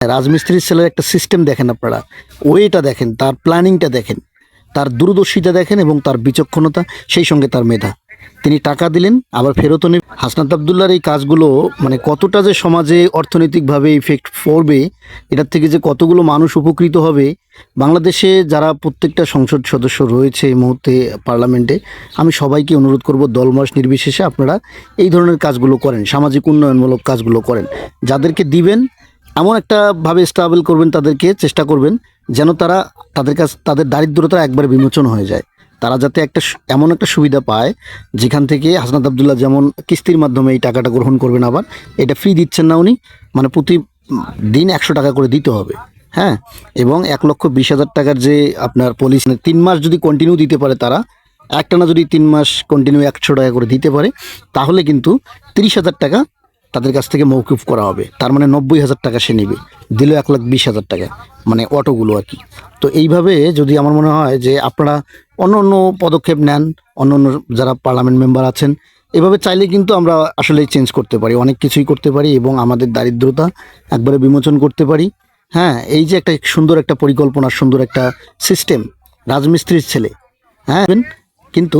রাজমিস্ত্রির ছেলের একটা সিস্টেম দেখেন আপনারা, ওয়েটা দেখেন, তার প্ল্যানিংটা দেখেন, তার দূরদর্শিতা দেখেন এবং তার বিচক্ষণতা, সেই সঙ্গে তার মেধা। তিনি টাকা দিলেন আবার ফেরতও নেবেন। হাসনাত আবদুল্লাহর এই কাজগুলো মানে কতটা যে সমাজে অর্থনৈতিকভাবে ইফেক্ট পড়বে, এটার থেকে যে কতগুলো মানুষ উপকৃত হবে, বাংলাদেশে যারা প্রত্যেকটা সংসদ সদস্য রয়েছে এই মুহূর্তে পার্লামেন্টে, আমি সবাইকে অনুরোধ করব দলমত নির্বিশেষে আপনারা এই ধরনের কাজগুলো করেন, সামাজিক উন্নয়নমূলক কাজগুলো করেন। যাদেরকে দিবেন এমন একটা ভাবে স্টেবল করবেন, তাদেরকে চেষ্টা করবেন যেন তারা তাদের দারিদ্রতা একবার বিমোচন হয়ে যায়। তারা যাতে এমন একটা সুবিধা পায় যেখান থেকে হাসনাত আবদুল্লাহ যেমন কিস্তির মাধ্যমে এই টাকাটা গ্রহণ করবেন, আবার এটা ফ্রি দিচ্ছেন না উনি, মানে প্রতি দিন 100 টাকা করে দিতে হবে। হ্যাঁ, এবং 1,20,000 টাকার যে আপনার পলিসি 3 মাস যদি কন্টিনিউ দিতে পারে, তারা একটানা যদি 3 মাস কন্টিনিউ 100 টাকা করে দিতে পারে, তাহলে কিন্তু 30,000 টাকা তাদের কাছ থেকে মৌকুফ করা হবে। তার মানে 90,000 টাকা সে নেবে, দিল 1,20,000 টাকা, মানে অটোগুলো আর কি। তো এইভাবে যদি আমার মনে হয় যে আপনারা অন্য অন্য পদক্ষেপ নেন, অন্য অন্য যারা পার্লামেন্ট মেম্বার আছেন, এভাবে চাইলে কিন্তু আমরা আসলে চেঞ্জ করতে পারি, অনেক কিছুই করতে পারি এবং আমাদের দারিদ্রতা একবারে বিমোচন করতে পারি। হ্যাঁ, এই যে একটা সুন্দর একটা পরিকল্পনা, সুন্দর একটা সিস্টেম, রাজমিস্ত্রির ছেলে, হ্যাঁ, কিন্তু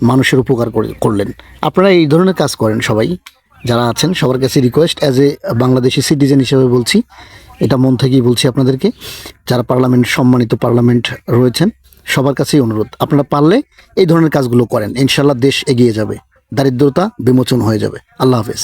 মানুষের উপকার করলেন। আপনারা এই ধরনের কাজ করেন সবাই যারা আছেন, সবার কাছে request, as a Bangladeshi citizen হিসেবে বলছি, এটা মন থেকেই বলছি আপনাদেরকে, যারা সম্মানিত পার্লামেন্ট রয়েছেন, সবার কাছেই অনুরোধ, আপনারা পারলে এই ধরনের কাজগুলো করেন, ইনশাল্লাহ দেশ এগিয়ে যাবে, দারিদ্রতা বিমোচন হয়ে যাবে। আল্লাহ হাফেজ।